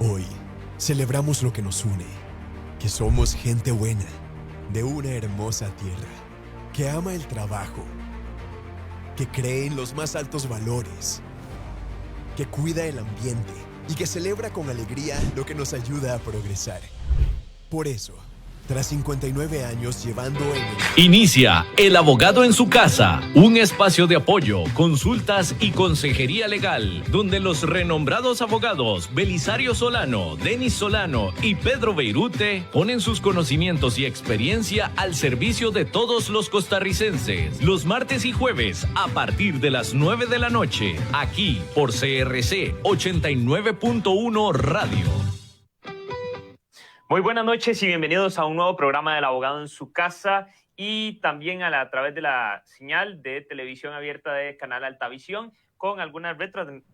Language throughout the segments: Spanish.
Hoy celebramos lo que nos une, que somos gente buena, de una hermosa tierra, que ama el trabajo, que cree en los más altos valores, que cuida el ambiente y que celebra con alegría lo que nos ayuda a progresar. Por eso, tras 59 años llevando Inicia El Abogado en su Casa, un espacio de apoyo, consultas y consejería legal, donde los renombrados abogados Belisario Solano, Denis Solano y Pedro Beirute ponen sus conocimientos y experiencia al servicio de todos los costarricenses. Los martes y jueves a partir de las 9 de la noche, aquí por CRC 89.1 Radio. Muy buenas noches y bienvenidos a un nuevo programa del Abogado en su Casa y también a través de la señal de televisión abierta de Canal Altavisión con alguna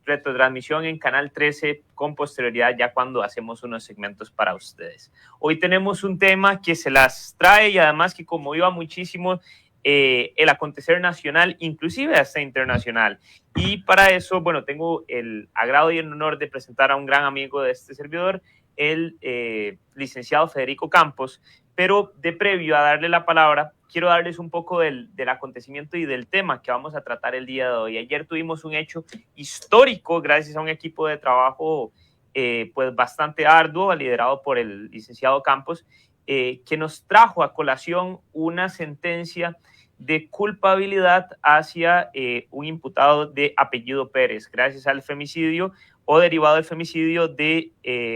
retrotransmisión en Canal 13 con posterioridad ya cuando hacemos unos segmentos para ustedes. Hoy tenemos un tema que se las trae y además que conmovió muchísimo el acontecer nacional, inclusive hasta internacional. Y para eso, bueno, tengo el agrado y el honor de presentar a un gran amigo de este servidor, el licenciado Federico Campos, pero de previo a darle la palabra, quiero darles un poco del acontecimiento y del tema que vamos a tratar el día de hoy. Ayer tuvimos un hecho histórico gracias a un equipo de trabajo pues bastante arduo, liderado por el licenciado Campos, que nos trajo a colación una sentencia de culpabilidad hacia un imputado de apellido Pérez, gracias al femicidio o derivado del femicidio de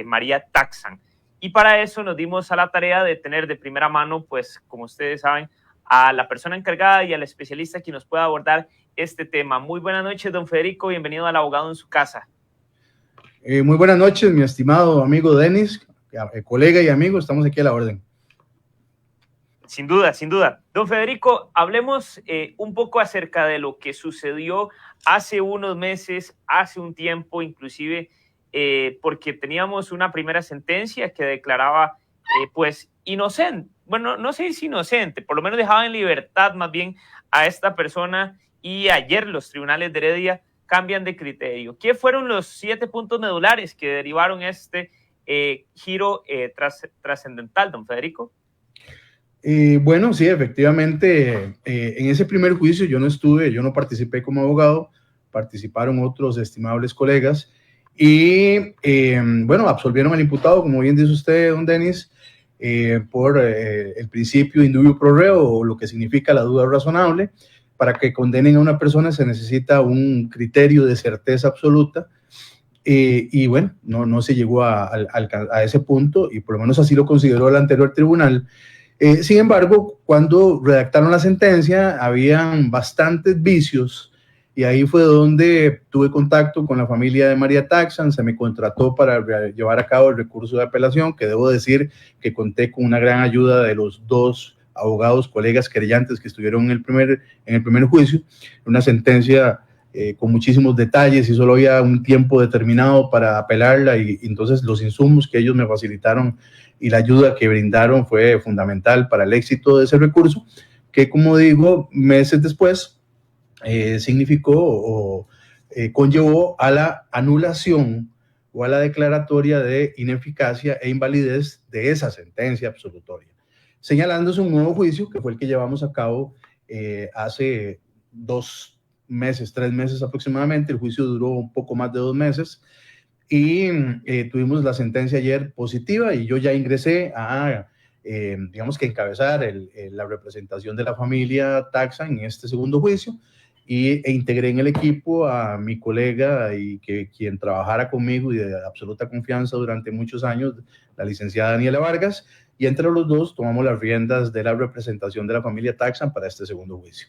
María Taxan. Y para eso nos dimos a la tarea de tener de primera mano, pues como ustedes saben, a la persona encargada y al especialista que nos pueda abordar este tema. Muy buenas noches, don Federico, bienvenido al Abogado en su Casa. Muy buenas noches, mi estimado amigo Denis, colega y amigo, estamos aquí a la orden. Sin duda, sin duda. Don Federico, hablemos un poco acerca de lo que sucedió hace unos meses, hace un tiempo, inclusive porque teníamos una primera sentencia que declaraba pues inocente, bueno, no sé si inocente, por lo menos dejaba en libertad más bien a esta persona y ayer los tribunales de Heredia cambian de criterio. ¿Qué fueron los 7 puntos medulares que derivaron este giro trascendental, don Federico? Bueno, sí, efectivamente, en ese primer juicio yo no participé como abogado, participaron otros estimables colegas y, bueno, absolvieron al imputado, como bien dice usted, don Denis, por el principio indubio pro reo, o lo que significa la duda razonable. Para que condenen a una persona se necesita un criterio de certeza absoluta y bueno, no se llegó a ese punto y por lo menos así lo consideró el anterior tribunal. Sin embargo, cuando redactaron la sentencia, habían bastantes vicios y ahí fue donde tuve contacto con la familia de María Taxan, se me contrató para llevar a cabo el recurso de apelación, que debo decir que conté con una gran ayuda de los dos abogados, colegas querellantes que estuvieron en el primer juicio, una sentencia con muchísimos detalles y solo había un tiempo determinado para apelarla y entonces los insumos que ellos me facilitaron y la ayuda que brindaron fue fundamental para el éxito de ese recurso, que como digo, meses después significó o conllevó a la anulación o a la declaratoria de ineficacia e invalidez de esa sentencia absolutoria, señalándose un nuevo juicio que fue el que llevamos a cabo hace 3 meses aproximadamente. El juicio duró un poco más de 2 meses y tuvimos la sentencia ayer positiva y yo ya ingresé a, digamos que encabezar la representación de la familia Taxan en este segundo juicio e integré en el equipo a mi colega y quien trabajara conmigo y de absoluta confianza durante muchos años, la licenciada Daniela Vargas, y entre los dos tomamos las riendas de la representación de la familia Taxan para este segundo juicio.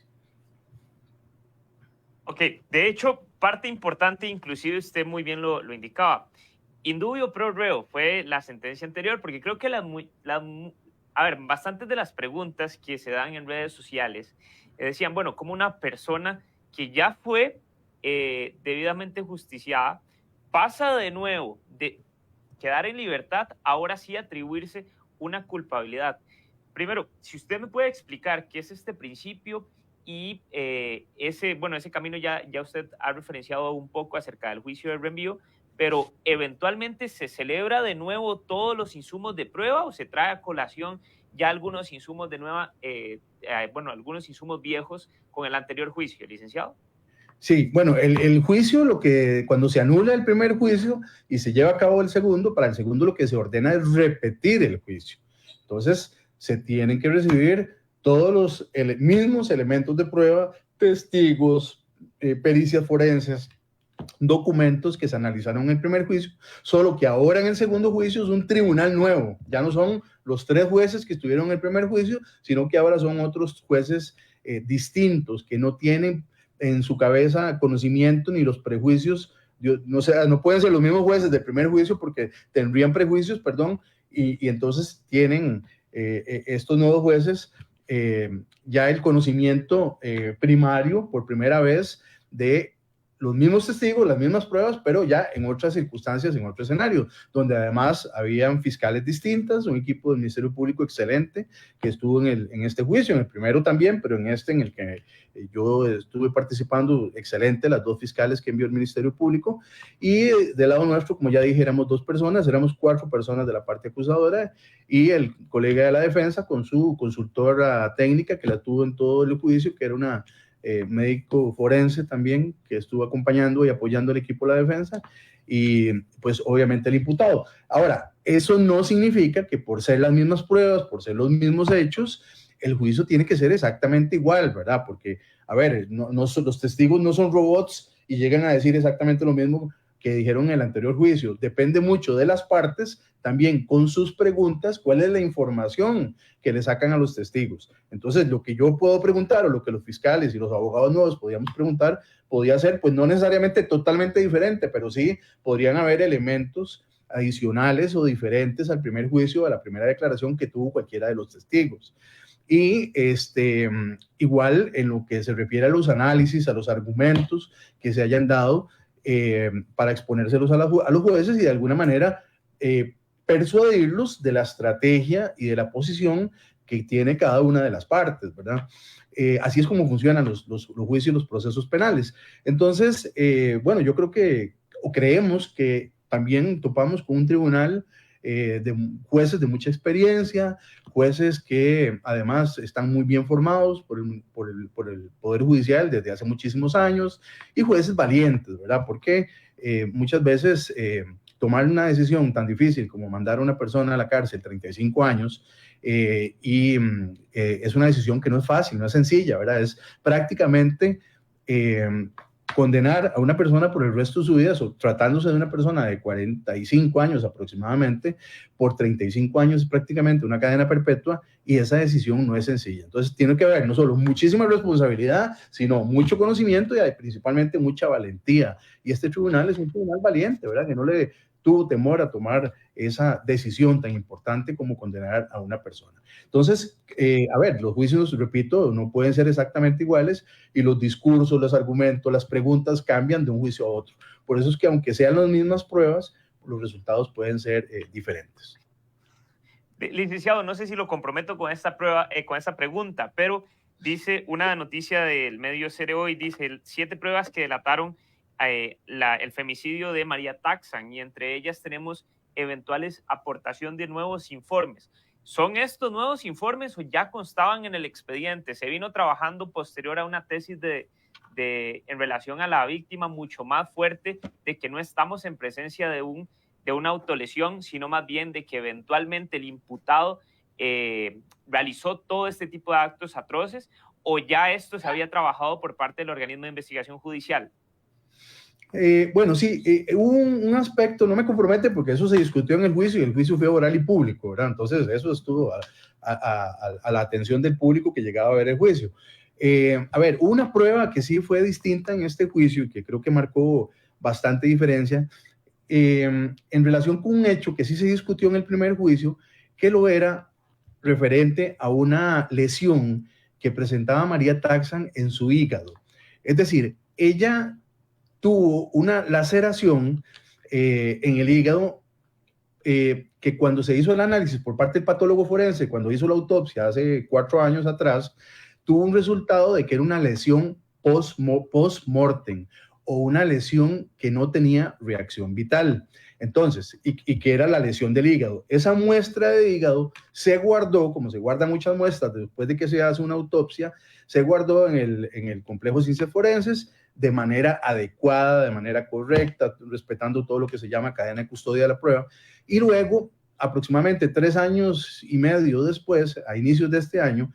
Ok, de hecho, parte importante, inclusive usted muy bien lo indicaba, indubio pro reo fue la sentencia anterior, porque creo que bastantes de las preguntas que se dan en redes sociales decían, bueno, como una persona que ya fue debidamente justiciada pasa de nuevo de quedar en libertad, ahora sí atribuirse una culpabilidad. Primero, si usted me puede explicar qué es este principio y ese camino ya usted ha referenciado un poco acerca del juicio de reenvío, pero eventualmente se celebra de nuevo todos los insumos de prueba o se trae a colación ya algunos insumos de nueva, algunos insumos viejos con el anterior juicio, licenciado. Sí, bueno, el juicio, cuando se anula el primer juicio y se lleva a cabo el segundo, para el segundo lo que se ordena es repetir el juicio. Entonces, se tienen que recibir todos los mismos elementos de prueba, testigos, pericias forenses, documentos que se analizaron en el primer juicio, solo que ahora en el segundo juicio es un tribunal nuevo, ya no son los 3 jueces que estuvieron en el primer juicio, sino que ahora son otros jueces distintos, que no tienen en su cabeza conocimiento ni los prejuicios, no pueden ser los mismos jueces del primer juicio porque tendrían prejuicios, y entonces tienen estos nuevos jueces ya el conocimiento primario por primera vez de los mismos testigos, las mismas pruebas, pero ya en otras circunstancias, en otro escenario, donde además habían fiscales distintas, un equipo del Ministerio Público excelente que estuvo en este juicio, en el primero también, pero en el que yo estuve participando, excelente, las 2 fiscales que envió el Ministerio Público, y del lado nuestro, como ya dije, éramos 2 personas, éramos 4 personas de la parte acusadora, y el colega de la defensa con su consultora técnica que la tuvo en todo el juicio, que era una médico forense también, que estuvo acompañando y apoyando al equipo de la defensa, y pues obviamente el imputado. Ahora, eso no significa que por ser las mismas pruebas, por ser los mismos hechos, el juicio tiene que ser exactamente igual, ¿verdad? Porque, a ver, los testigos no son robots y llegan a decir exactamente lo mismo que dijeron en el anterior juicio. Depende mucho de las partes, también con sus preguntas, cuál es la información que le sacan a los testigos. Entonces, lo que yo puedo preguntar o lo que los fiscales y los abogados nuevos podíamos preguntar, podía ser, pues no necesariamente totalmente diferente, pero sí podrían haber elementos adicionales o diferentes al primer juicio, a la primera declaración que tuvo cualquiera de los testigos. Y igual en lo que se refiere a los análisis, a los argumentos que se hayan dado para exponérselos a los jueces y de alguna manera persuadirlos de la estrategia y de la posición que tiene cada una de las partes, ¿verdad? Así es como funcionan los juicios y los procesos penales. Entonces, bueno, yo creo que, o creemos que también topamos con un tribunal de jueces de mucha experiencia, jueces que además están muy bien formados por el Poder Judicial desde hace muchísimos años, y jueces valientes, ¿verdad? Porque muchas veces tomar una decisión tan difícil como mandar a una persona a la cárcel 35 años, es una decisión que no es fácil, no es sencilla, ¿verdad? Es prácticamente condenar a una persona por el resto de su vida, tratándose de una persona de 45 años aproximadamente, por 35 años prácticamente una cadena perpetua, y esa decisión no es sencilla. Entonces tiene que haber no solo muchísima responsabilidad, sino mucho conocimiento y principalmente mucha valentía. Y este tribunal es un tribunal valiente, ¿verdad? Que no le tuvo temor a tomar esa decisión tan importante como condenar a una persona. Entonces, a ver, los juicios, repito, no pueden ser exactamente iguales, y los discursos, los argumentos, las preguntas cambian de un juicio a otro. Por eso es que aunque sean las mismas pruebas, los resultados pueden ser diferentes. Licenciado, no sé si lo comprometo con esta prueba, con esta pregunta, pero dice una noticia del medio Cereo y dice 7 pruebas que delataron el femicidio de María Taxan, y entre ellas tenemos eventuales aportación de nuevos informes. ¿Son estos nuevos informes o ya constaban en el expediente? ¿Se vino trabajando posterior a una tesis en relación a la víctima mucho más fuerte, de que no estamos en presencia de una autolesión, sino más bien de que eventualmente el imputado realizó todo este tipo de actos atroces, o ya esto se había trabajado por parte del organismo de investigación judicial? Bueno, sí, hubo un aspecto, no me compromete porque eso se discutió en el juicio y el juicio fue oral y público, ¿verdad? Entonces eso estuvo a la atención del público que llegaba a ver el juicio. A ver, una prueba que sí fue distinta en este juicio y que creo que marcó bastante diferencia en relación con un hecho que sí se discutió en el primer juicio, que lo era referente a una lesión que presentaba María Taxan en su hígado. Es decir, ella tuvo una laceración en el hígado que cuando se hizo el análisis por parte del patólogo forense, cuando hizo la autopsia hace 4 años atrás, tuvo un resultado de que era una lesión post-mortem, o una lesión que no tenía reacción vital. Entonces, y que era la lesión del hígado. Esa muestra de hígado se guardó, como se guardan muchas muestras después de que se hace una autopsia, se guardó en el complejo de ciencias forenses de manera adecuada, de manera correcta, respetando todo lo que se llama cadena de custodia de la prueba. Y luego, aproximadamente 3 años y medio después, a inicios de este año,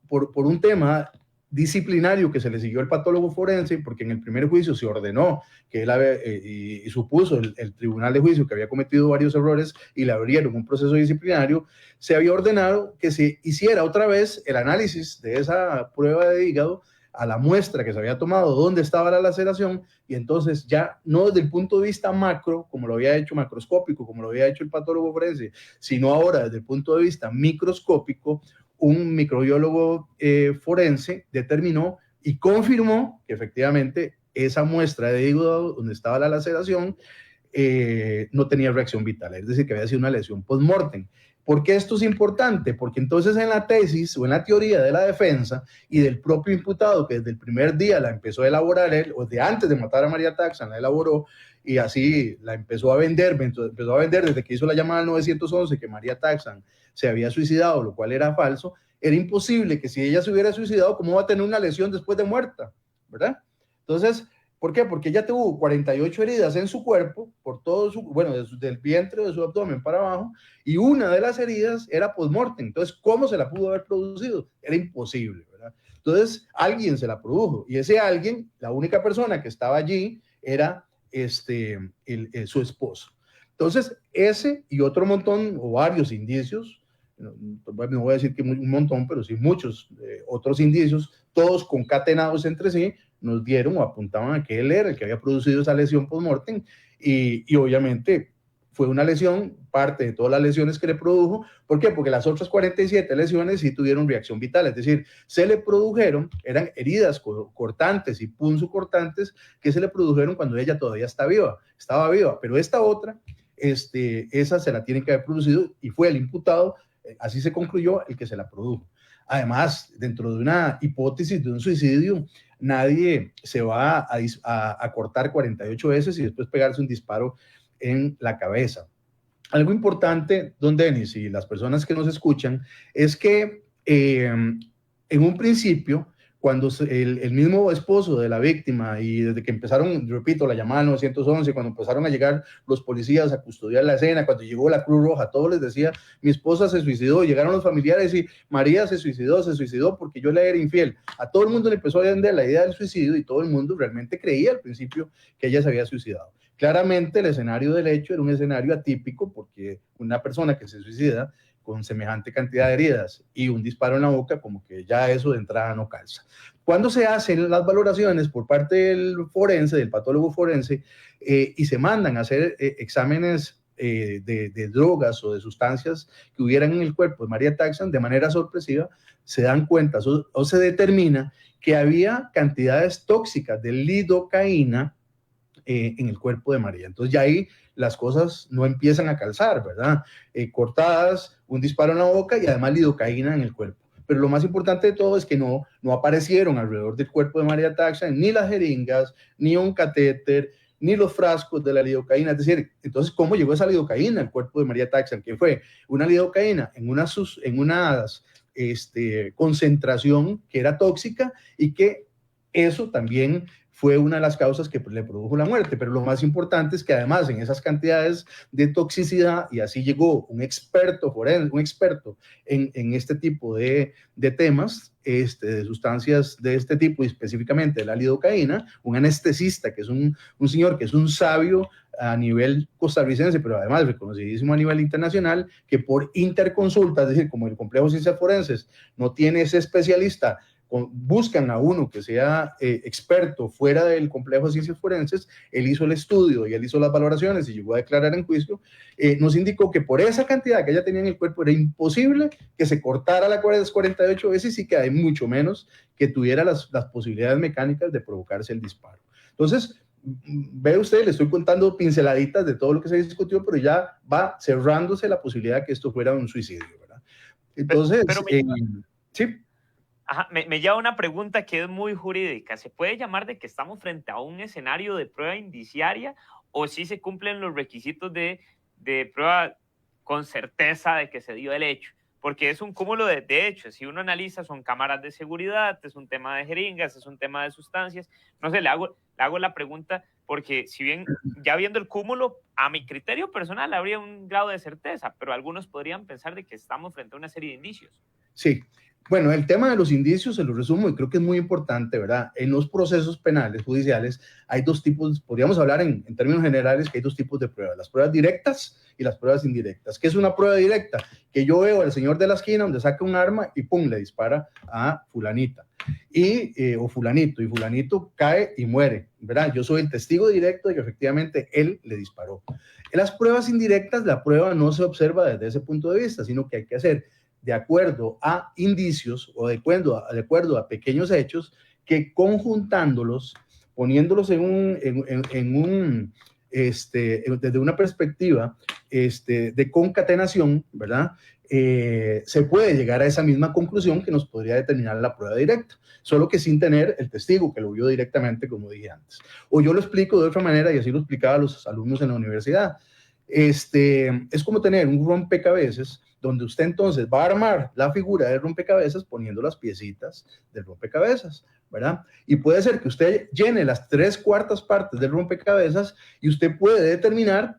por un tema disciplinario que se le siguió al patólogo forense, porque en el primer juicio se ordenó que él y supuso el tribunal de juicio que había cometido varios errores y le abrieron un proceso disciplinario, se había ordenado que se hiciera otra vez el análisis de esa prueba de hígado a la muestra que se había tomado, dónde estaba la laceración, y entonces ya no desde el punto de vista macro, como lo había hecho macroscópico, como lo había hecho el patólogo forense, sino ahora desde el punto de vista microscópico, un microbiólogo forense determinó y confirmó que efectivamente esa muestra de hígado donde estaba la laceración no tenía reacción vital, es decir, que había sido una lesión post-mortem. ¿Por qué esto es importante? Porque entonces en la tesis o en la teoría de la defensa y del propio imputado, que desde el primer día la empezó a elaborar él, o de antes de matar a María Taxan, la elaboró y así la empezó a vender desde que hizo la llamada al 911 que María Taxan se había suicidado, lo cual era falso. Era imposible que si ella se hubiera suicidado, ¿cómo va a tener una lesión después de muerta? ¿Verdad? Entonces, ¿por qué? Porque ella tuvo 48 heridas en su cuerpo, por todo su, bueno, del vientre, de su abdomen para abajo, y una de las heridas era post-mortem. Entonces, ¿cómo se la pudo haber producido? Era imposible, ¿verdad? Entonces, alguien se la produjo, y ese alguien, la única persona que estaba allí, era su esposo. Entonces, ese y otro montón, o varios indicios, no voy a decir que un montón, pero sí muchos otros indicios, todos concatenados entre sí, nos dieron o apuntaban a que él era el que había producido esa lesión post-mortem y obviamente fue una lesión, parte de todas las lesiones que le produjo. ¿Por qué? Porque las otras 47 lesiones sí tuvieron reacción vital, es decir, se le produjeron, eran heridas cortantes y punzocortantes que se le produjeron cuando ella todavía estaba viva, pero esta otra, esa se la tienen que haber producido y fue el imputado, así se concluyó, el que se la produjo. Además, dentro de una hipótesis de un suicidio, nadie se va a cortar 48 veces y después pegarse un disparo en la cabeza. Algo importante, don Denis, y las personas que nos escuchan, es que en un principio, cuando el mismo esposo de la víctima, y desde que empezaron, repito, la llamada al 911, cuando empezaron a llegar los policías a custodiar la escena, cuando llegó la Cruz Roja, todos les decía, mi esposa se suicidó, llegaron los familiares y María se suicidó porque yo le era infiel. A todo el mundo le empezó a vender la idea del suicidio y todo el mundo realmente creía al principio que ella se había suicidado. Claramente el escenario del hecho era un escenario atípico porque una persona que se suicida con semejante cantidad de heridas y un disparo en la boca, como que ya eso de entrada no calza. Cuando se hacen las valoraciones por parte del forense, del patólogo forense, y se mandan a hacer exámenes de drogas o de sustancias que hubieran en el cuerpo de María Taxan, de manera sorpresiva, se dan cuenta o se determina que había cantidades tóxicas de lidocaína en el cuerpo de María. Entonces ya ahí las cosas no empiezan a calzar, ¿verdad? Cortadas, un disparo en la boca y además lidocaína en el cuerpo. Pero lo más importante de todo es que no aparecieron alrededor del cuerpo de María Taxan ni las jeringas, ni un catéter, ni los frascos de la lidocaína. Es decir, entonces, ¿cómo llegó esa lidocaína al cuerpo de María Taxan? ¿Qué fue? Una lidocaína en una concentración que era tóxica y que eso también fue una de las causas que le produjo la muerte, pero lo más importante es que además en esas cantidades de toxicidad, y así llegó un experto forense, un experto en este tipo de temas, de sustancias de este tipo, y específicamente de la lidocaína, un anestesista, que es un señor que es un sabio a nivel costarricense, pero además reconocidísimo a nivel internacional, que por interconsulta, es decir, como el complejo de ciencias forenses no tiene ese especialista, buscan a uno que sea experto fuera del complejo de ciencias forenses, él hizo el estudio y él hizo las valoraciones y llegó a declarar en juicio, nos indicó que por esa cantidad que ella tenía en el cuerpo era imposible que se cortara las 48 veces y que hay mucho menos que tuviera las posibilidades mecánicas de provocarse el disparo. Entonces, ve usted, le estoy contando pinceladitas de todo lo que se discutió, pero ya va cerrándose la posibilidad de que esto fuera un suicidio, ¿verdad? Entonces, sí. Ajá, me lleva una pregunta que es muy jurídica. ¿Se puede llamar de que estamos frente a un escenario de prueba indiciaria o si se cumplen los requisitos de prueba con certeza de que se dio el hecho? Porque es un cúmulo de hechos. Si uno analiza, son cámaras de seguridad, es un tema de jeringas, es un tema de sustancias. No sé, le hago la pregunta porque si bien ya viendo el cúmulo, a mi criterio personal habría un grado de certeza, pero algunos podrían pensar de que estamos frente a una serie de indicios. Sí. Bueno, el tema de los indicios se lo resumo y creo que es muy importante, ¿verdad? En los procesos penales, judiciales, hay dos tipos, podríamos hablar en términos generales que hay dos tipos de pruebas, las pruebas directas y las pruebas indirectas. ¿Qué es una prueba directa? Que yo veo al señor de la esquina donde saca un arma y pum, le dispara a fulanita o fulanito, y fulanito cae y muere, ¿verdad? Yo soy el testigo directo de que efectivamente él le disparó. En las pruebas indirectas, la prueba no se observa desde ese punto de vista, sino que hay que hacer de acuerdo a indicios o de acuerdo a pequeños hechos que conjuntándolos, poniéndolos desde una perspectiva de concatenación, ¿verdad? Se puede llegar a esa misma conclusión que nos podría determinar la prueba directa, solo que sin tener el testigo que lo vio directamente, como dije antes. O yo lo explico de otra manera y así lo explicaba a los alumnos en la universidad. Es como tener un rompecabezas donde usted entonces va a armar la figura del rompecabezas poniendo las piecitas del rompecabezas, ¿verdad? Y puede ser que usted llene las 3/4 partes del rompecabezas y usted puede determinar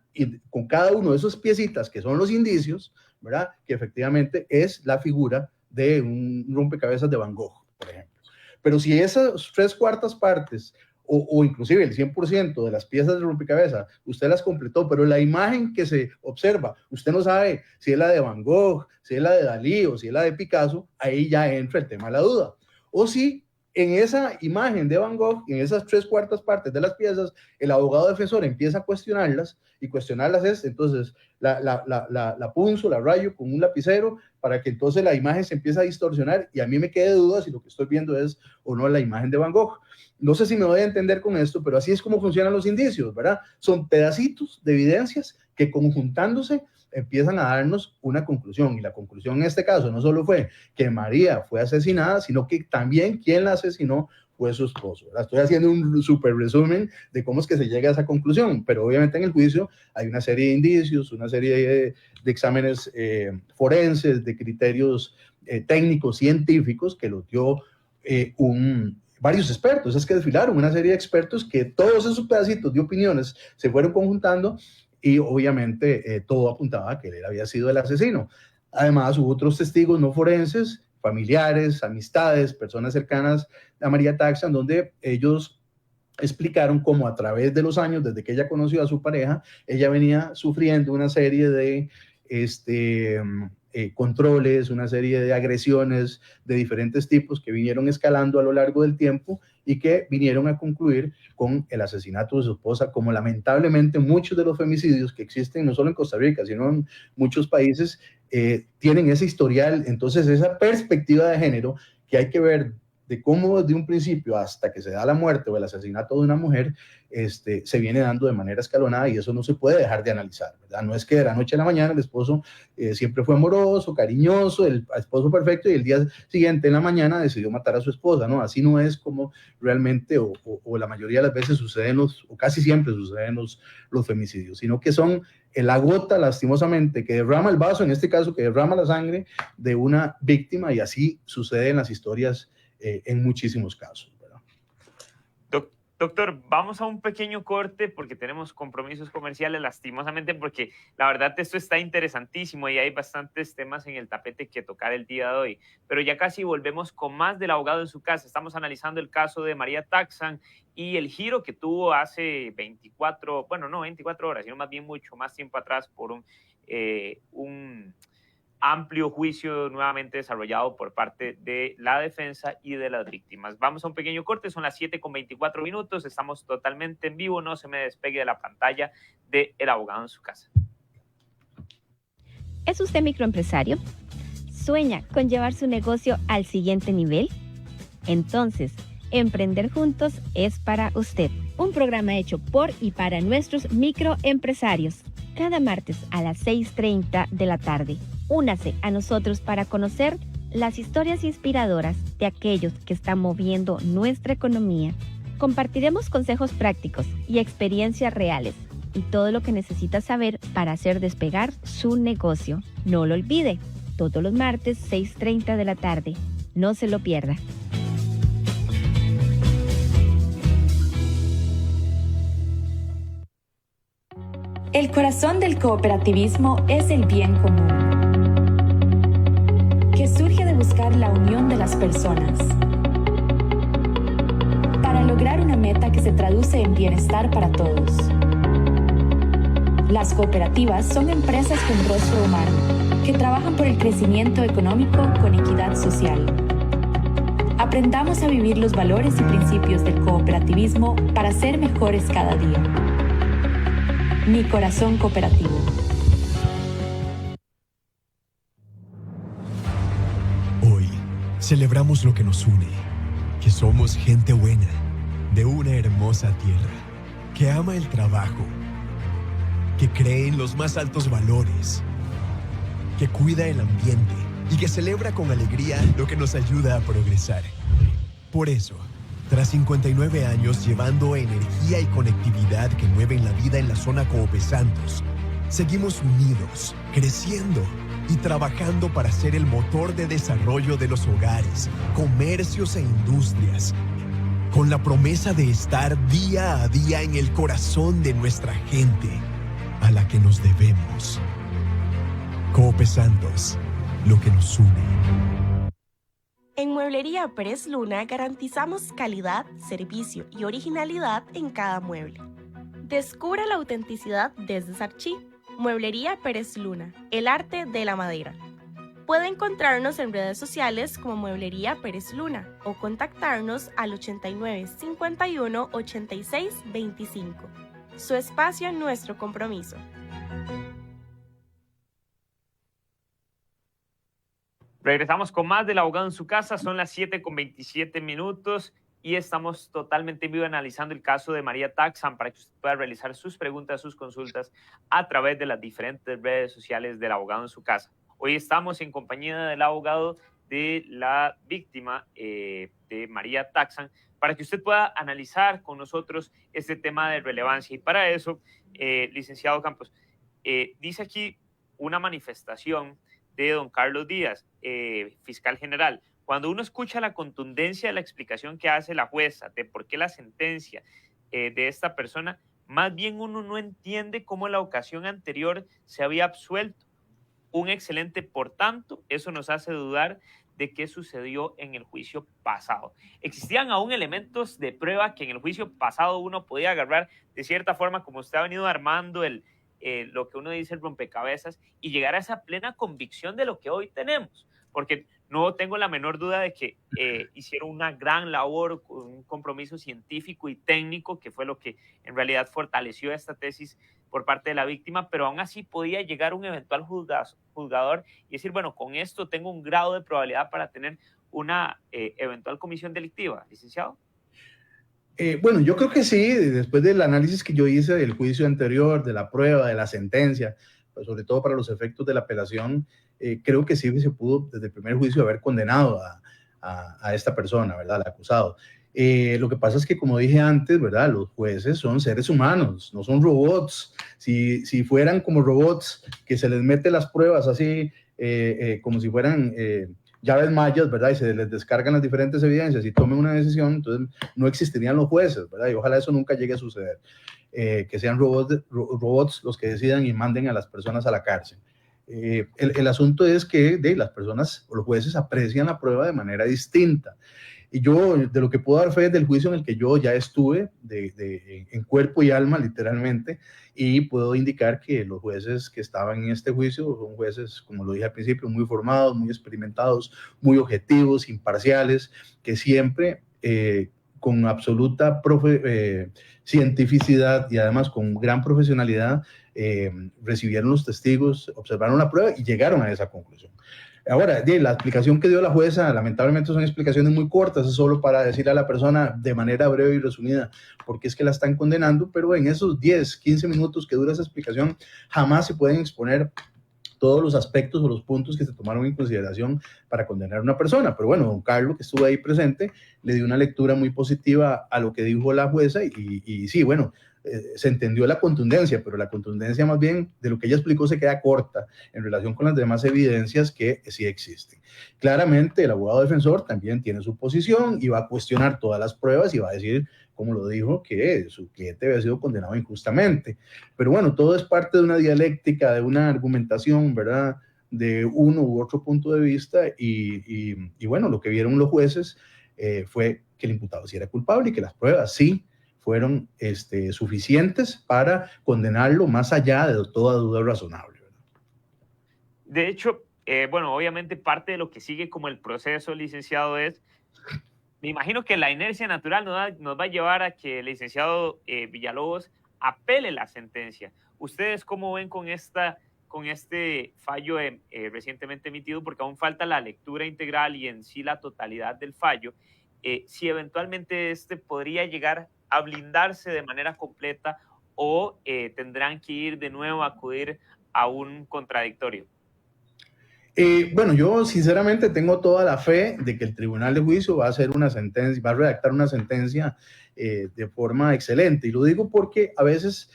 con cada uno de esos piecitas que son los indicios, ¿verdad? Que efectivamente es la figura de un rompecabezas de Van Gogh, por ejemplo. Pero si esas 3/4 partes o inclusive el 100% de las piezas de rompecabezas, usted las completó, pero la imagen que se observa, usted no sabe si es la de Van Gogh, si es la de Dalí o si es la de Picasso, ahí ya entra el tema de la duda. O si en esa imagen de Van Gogh, en esas 3/4 partes de las piezas, el abogado defensor empieza a cuestionarlas, y cuestionarlas es, entonces, la punzo, la rayo con un lapicero, para que entonces la imagen se empiece a distorsionar, y a mí me quede duda si lo que estoy viendo es o no la imagen de Van Gogh. No sé si me voy a entender con esto, pero así es como funcionan los indicios, ¿verdad? Son pedacitos de evidencias que conjuntándose empiezan a darnos una conclusión, y la conclusión en este caso no solo fue que María fue asesinada, sino que también quien la asesinó fue su esposo, ¿verdad? Estoy haciendo un súper resumen de cómo es que se llega a esa conclusión, pero obviamente en el juicio hay una serie de indicios, una serie de exámenes forenses, de criterios técnicos, científicos, que los dio varios expertos. Es que desfilaron una serie de expertos que todos esos pedacitos de opiniones se fueron conjuntando, y obviamente todo apuntaba a que él había sido el asesino. Además, hubo otros testigos no forenses, familiares, amistades, personas cercanas a María Taxan, donde ellos explicaron cómo a través de los años, desde que ella conoció a su pareja, ella venía sufriendo una serie de controles, una serie de agresiones de diferentes tipos que vinieron escalando a lo largo del tiempo y que vinieron a concluir con el asesinato de su esposa, como lamentablemente muchos de los femicidios que existen, no solo en Costa Rica, sino en muchos países, tienen ese historial. Entonces, esa perspectiva de género que hay que ver de cómo desde un principio hasta que se da la muerte o el asesinato de una mujer, se viene dando de manera escalonada, y eso no se puede dejar de analizar, ¿verdad? No es que de la noche a la mañana el esposo siempre fue amoroso, cariñoso, el esposo perfecto, y el día siguiente en la mañana decidió matar a su esposa, ¿no? Así no es como realmente, o la mayoría de las veces suceden o casi siempre suceden los femicidios, sino que son la gota, lastimosamente, que derrama el vaso, en este caso, que derrama la sangre de una víctima, y así sucede en las historias en muchísimos casos, ¿verdad? Doctor, vamos a un pequeño corte porque tenemos compromisos comerciales, lastimosamente, porque la verdad esto está interesantísimo y hay bastantes temas en el tapete que tocar el día de hoy. Pero ya casi volvemos con más del abogado en su casa. Estamos analizando el caso de María Taxan y el giro que tuvo hace 24 horas, sino más bien mucho más tiempo atrás por un amplio juicio nuevamente desarrollado por parte de la defensa y de las víctimas. Vamos a un pequeño corte, son las 7:24, estamos totalmente en vivo, no se me despegue de la pantalla de El Abogado en su Casa. ¿Es usted microempresario? ¿Sueña con llevar su negocio al siguiente nivel? Entonces, Emprender Juntos es para usted. Un programa hecho por y para nuestros microempresarios. Cada martes a las 6:30 de la tarde. Únase a nosotros para conocer las historias inspiradoras de aquellos que están moviendo nuestra economía. Compartiremos consejos prácticos y experiencias reales y todo lo que necesita saber para hacer despegar su negocio. No lo olvide, todos los martes 6:30 de la tarde. No se lo pierda. El corazón del cooperativismo es el bien común, que surge de buscar la unión de las personas para lograr una meta que se traduce en bienestar para todos. Las cooperativas son empresas con rostro humano que trabajan por el crecimiento económico con equidad social. Aprendamos a vivir los valores y principios del cooperativismo para ser mejores cada día. Mi corazón cooperativo. Hoy celebramos lo que nos une, que somos gente buena, de una hermosa tierra, que ama el trabajo, que cree en los más altos valores, que cuida el ambiente y que celebra con alegría lo que nos ayuda a progresar. Por eso, tras 59 años llevando energía y conectividad que mueven la vida en la zona Coopes Santos, seguimos unidos, creciendo y trabajando para ser el motor de desarrollo de los hogares, comercios e industrias, con la promesa de estar día a día en el corazón de nuestra gente, a la que nos debemos. Coopes Santos, lo que nos une. En Mueblería Pérez Luna garantizamos calidad, servicio y originalidad en cada mueble. Descubra la autenticidad desde Sarchí. Mueblería Pérez Luna, el arte de la madera. Puede encontrarnos en redes sociales como Mueblería Pérez Luna o contactarnos al 89 51 86 25. Su espacio, nuestro compromiso. Regresamos con más del abogado en su casa, son las 7:27 y estamos totalmente en vivo analizando el caso de María Taxan para que usted pueda realizar sus preguntas, sus consultas a través de las diferentes redes sociales del abogado en su casa. Hoy estamos en compañía del abogado de la víctima de María Taxan para que usted pueda analizar con nosotros este tema de relevancia. Y para eso, licenciado Campos, dice aquí una manifestación de don Carlos Díaz, fiscal general. Cuando uno escucha la contundencia de la explicación que hace la jueza de por qué la sentencia de esta persona, más bien uno no entiende cómo en la ocasión anterior se había absuelto. Un excelente, por tanto, eso nos hace dudar de qué sucedió en el juicio pasado. Existían aún elementos de prueba que en el juicio pasado uno podía agarrar de cierta forma, como usted ha venido armando lo que uno dice el rompecabezas, y llegar a esa plena convicción de lo que hoy tenemos, porque no tengo la menor duda de que hicieron una gran labor, un compromiso científico y técnico, que fue lo que en realidad fortaleció esta tesis por parte de la víctima, pero aún así podía llegar un eventual juzgador y decir, bueno, con esto tengo un grado de probabilidad para tener una eventual comisión delictiva, licenciado. Bueno, yo creo que sí, después del análisis que yo hice del juicio anterior, de la prueba, de la sentencia, pues sobre todo para los efectos de la apelación, creo que sí se pudo desde el primer juicio haber condenado a esta persona, ¿verdad?, al acusado. Lo que pasa es que, como dije antes, ¿verdad?, los jueces son seres humanos, no son robots. Si fueran como robots, que se les mete las pruebas así, como si fueran llaves mayas, ¿verdad?, y se les descargan las diferentes evidencias y tomen una decisión, entonces no existirían los jueces, ¿verdad?, y ojalá eso nunca llegue a suceder, que sean robots los que decidan y manden a las personas a la cárcel. El asunto es que las personas o los jueces aprecian la prueba de manera distinta. Y yo, de lo que puedo dar fe es del juicio en el que yo ya estuve, en cuerpo y alma, literalmente, y puedo indicar que los jueces que estaban en este juicio son jueces, como lo dije al principio, muy formados, muy experimentados, muy objetivos, imparciales, que siempre, con absoluta cientificidad y además con gran profesionalidad, recibieron los testigos, observaron la prueba y llegaron a esa conclusión. Ahora, la explicación que dio la jueza, lamentablemente son explicaciones muy cortas, es solo para decirle a la persona de manera breve y resumida por qué es que la están condenando, pero en esos 10, 15 minutos que dura esa explicación jamás se pueden exponer todos los aspectos o los puntos que se tomaron en consideración para condenar a una persona. Pero bueno, don Carlos, que estuvo ahí presente, le dio una lectura muy positiva a lo que dijo la jueza y sí, bueno, se entendió la contundencia, pero la contundencia más bien de lo que ella explicó se queda corta en relación con las demás evidencias que sí existen. Claramente el abogado defensor también tiene su posición y va a cuestionar todas las pruebas y va a decir, como lo dijo, que su cliente había sido condenado injustamente. Pero bueno, todo es parte de una dialéctica, de una argumentación, ¿verdad?, de uno u otro punto de vista y bueno, lo que vieron los jueces fue que el imputado sí era culpable y que las pruebas sí fueron suficientes para condenarlo más allá de toda duda razonable, ¿verdad? De hecho, bueno, obviamente parte de lo que sigue como el proceso, licenciado, es, me imagino que la inercia natural nos va a llevar a que el licenciado Villalobos apele la sentencia. ¿Ustedes cómo ven con este fallo recientemente emitido? Porque aún falta la lectura integral y en sí la totalidad del fallo. Si eventualmente podría llegar a blindarse de manera completa o tendrán que ir de nuevo a acudir a un contradictorio. Bueno, yo sinceramente tengo toda la fe de que el Tribunal de Juicio va a hacer una sentencia, va a redactar una sentencia de forma excelente. Y lo digo porque a veces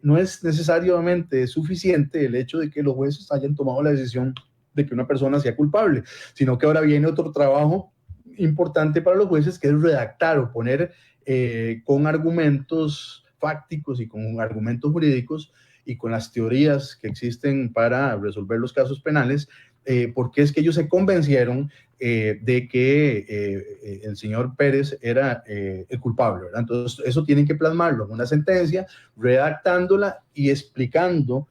no es necesariamente suficiente el hecho de que los jueces hayan tomado la decisión de que una persona sea culpable, sino que ahora viene otro trabajo importante para los jueces, que es redactar o poner con argumentos fácticos y con argumentos jurídicos y con las teorías que existen para resolver los casos penales, porque es que ellos se convencieron de que el señor Pérez era el culpable, ¿verdad? Entonces, eso tienen que plasmarlo en una sentencia, redactándola y explicando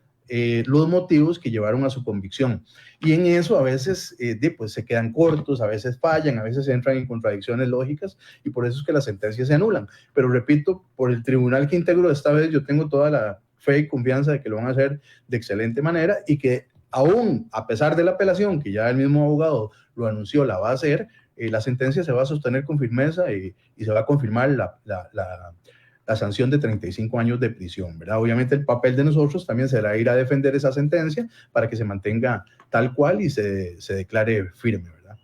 los motivos que llevaron a su convicción. Y en eso a veces pues se quedan cortos, a veces fallan, a veces entran en contradicciones lógicas y por eso es que las sentencias se anulan. Pero repito, por el tribunal que integro esta vez, yo tengo toda la fe y confianza de que lo van a hacer de excelente manera y que aún a pesar de la apelación, que ya el mismo abogado lo anunció, la va a hacer, la sentencia se va a sostener con firmeza y se va a confirmar la sanción de 35 años de prisión, ¿verdad? Obviamente el papel de nosotros también será ir a defender esa sentencia para que se mantenga tal cual y se declare firme, ¿verdad?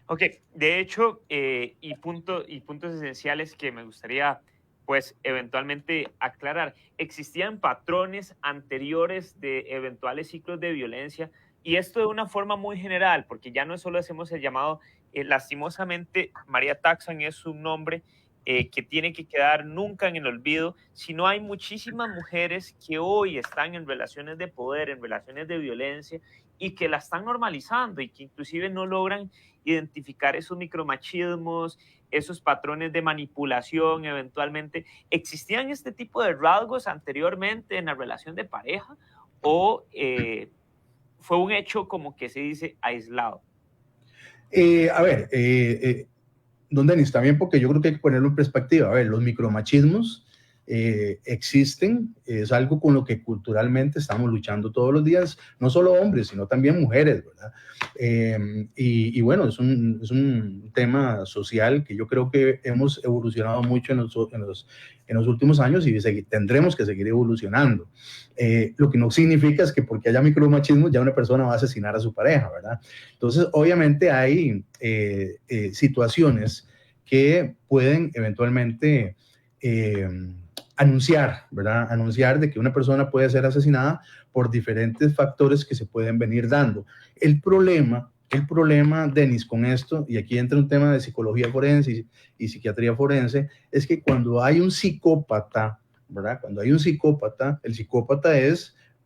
Ok, de hecho, y puntos esenciales que me gustaría, pues, eventualmente aclarar. Existían patrones anteriores de eventuales ciclos de violencia, y esto de una forma muy general, porque ya no solo hacemos el llamado, lastimosamente, María Taxan es un nombre que tiene que quedar nunca en el olvido, sino hay muchísimas mujeres que hoy están en relaciones de poder, en relaciones de violencia, y que la están normalizando y que inclusive no logran identificar esos micromachismos, esos patrones de manipulación eventualmente. ¿Existían este tipo de rasgos anteriormente en la relación de pareja o fue un hecho, como que se dice, aislado? A ver, don Denis, también porque yo creo que hay que ponerlo en perspectiva. A ver, los micromachismos existen, es algo con lo que culturalmente estamos luchando todos los días, no solo hombres, sino también mujeres, ¿verdad? Y bueno, es un tema social que yo creo que hemos evolucionado mucho en los últimos años y tendremos que seguir evolucionando. Lo que no significa es que porque haya micromachismo ya una persona va a asesinar a su pareja, ¿verdad? Entonces, obviamente hay situaciones que pueden eventualmente anunciar, ¿verdad? Anunciar de que una persona puede ser asesinada por diferentes factores que se pueden venir dando. El problema, Denis, con esto, y aquí entra un tema de psicología forense y psiquiatría forense, es que cuando hay un psicópata, ¿verdad? Cuando hay un psicópata, el psicópata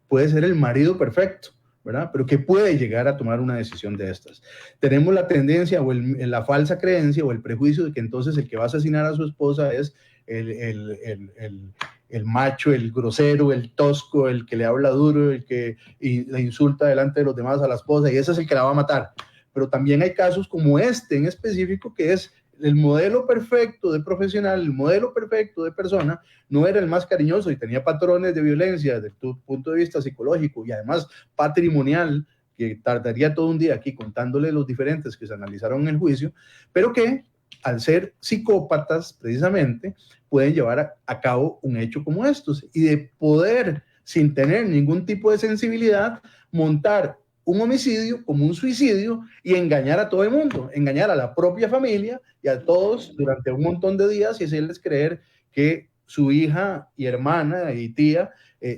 puede ser el marido perfecto, ¿verdad? Pero que puede llegar a tomar una decisión de estas. Tenemos la tendencia o la falsa creencia o el prejuicio de que entonces el que va a asesinar a su esposa es el macho, el grosero, el tosco, el que le habla duro, el que le insulta delante de los demás a la esposa, y ese es el que la va a matar. Pero también hay casos como este en específico, que es el modelo perfecto de profesional, el modelo perfecto de persona, no era el más cariñoso y tenía patrones de violencia desde tu punto de vista psicológico y además patrimonial, que tardaría todo un día aquí contándole los diferentes que se analizaron en el juicio, pero que al ser psicópatas precisamente pueden llevar a cabo un hecho como estos, y de poder sin tener ningún tipo de sensibilidad, montar un homicidio como un suicidio y engañar a todo el mundo, engañar a la propia familia y a todos durante un montón de días y hacerles creer que su hija y hermana y tía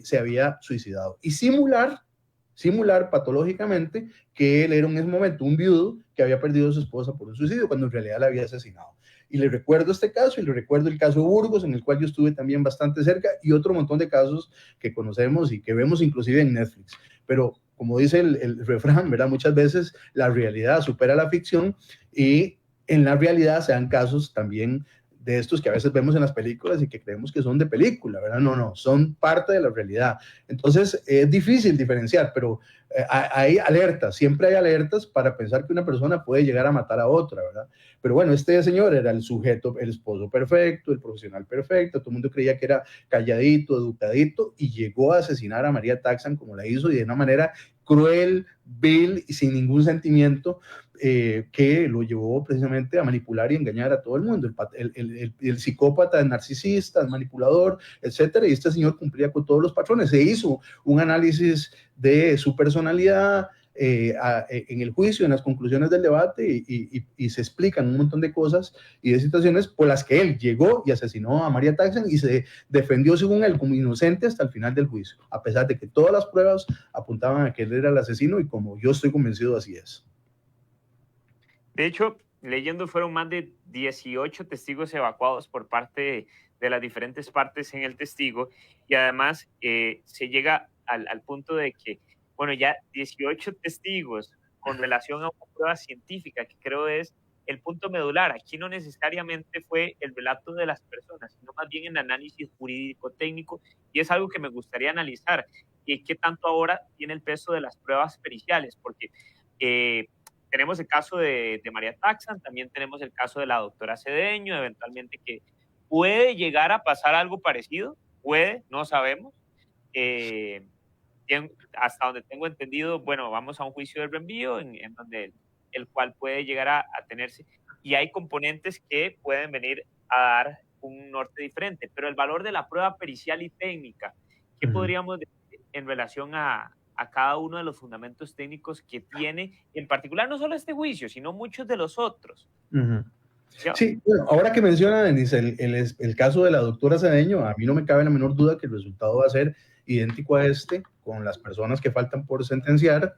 se había suicidado. Y simular patológicamente que él era en ese momento un viudo que había perdido a su esposa por un suicidio, cuando en realidad la había asesinado. Y le recuerdo este caso, y le recuerdo el caso Burgos, en el cual yo estuve también bastante cerca, y otro montón de casos que conocemos y que vemos inclusive en Netflix. Pero como dice el refrán, ¿verdad? Muchas veces la realidad supera la ficción, y en la realidad se dan casos también de estos que a veces vemos en las películas y que creemos que son de película, ¿verdad? No, son parte de la realidad. Entonces es difícil diferenciar, pero hay alertas, siempre hay alertas para pensar que una persona puede llegar a matar a otra, ¿verdad? Pero bueno, este señor era el sujeto, el esposo perfecto, el profesional perfecto, todo el mundo creía que era calladito, educadito, y llegó a asesinar a María Taxan como la hizo, y de una manera cruel, vil y sin ningún sentimiento, que lo llevó precisamente a manipular y engañar a todo el mundo. El psicópata, el narcisista, el manipulador, etcétera, y este señor cumplía con todos los patrones. Se hizo un análisis de su personalidad en el juicio, en las conclusiones del debate, y se explican un montón de cosas y de situaciones por las que él llegó y asesinó a María Taxan, y se defendió según él como inocente hasta el final del juicio, a pesar de que todas las pruebas apuntaban a que él era el asesino, y como yo estoy convencido, así es. De hecho, leyendo, fueron más de 18 testigos evacuados por parte de las diferentes partes en el testigo, y además se llega al punto de que, bueno, ya 18 testigos con relación a una prueba científica, que creo es el punto medular. Aquí no necesariamente fue el relato de las personas, sino más bien el análisis jurídico-técnico, y es algo que me gustaría analizar, y qué tanto ahora tiene el peso de las pruebas periciales, porque tenemos el caso de María Taxan, también tenemos el caso de la doctora Cedeño, eventualmente, que puede llegar a pasar algo parecido, puede, no sabemos. Hasta donde tengo entendido, bueno, vamos a un juicio de reenvío en donde el cual puede llegar a tenerse, y hay componentes que pueden venir a dar un norte diferente, pero el valor de la prueba pericial y técnica, ¿qué podríamos decir en relación a cada uno de los fundamentos técnicos que tiene, en particular no solo este juicio, sino muchos de los otros? Sí, bueno, ahora que menciona, Denis, el caso de la doctora Cedeño, a mí no me cabe la menor duda que el resultado va a ser idéntico a este, con las personas que faltan por sentenciar,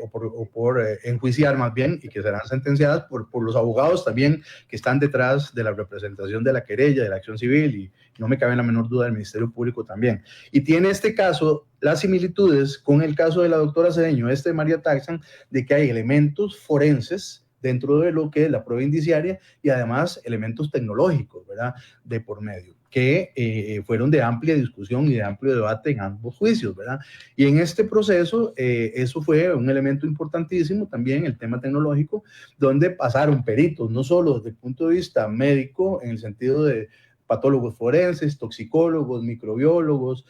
o por enjuiciar más bien, y que serán sentenciadas por los abogados también que están detrás de la representación de la querella, de la acción civil, y no me cabe la menor duda del Ministerio Público también. Y tiene este caso las similitudes con el caso de la doctora Cedeño, de María Taxan, de que hay elementos forenses dentro de lo que es la prueba indiciaria, y además elementos tecnológicos, ¿verdad?, de por medio, que fueron de amplia discusión y de amplio debate en ambos juicios, ¿verdad? Y en este proceso, eso fue un elemento importantísimo también, el tema tecnológico, donde pasaron peritos, no solo desde el punto de vista médico, en el sentido de patólogos forenses, toxicólogos, microbiólogos,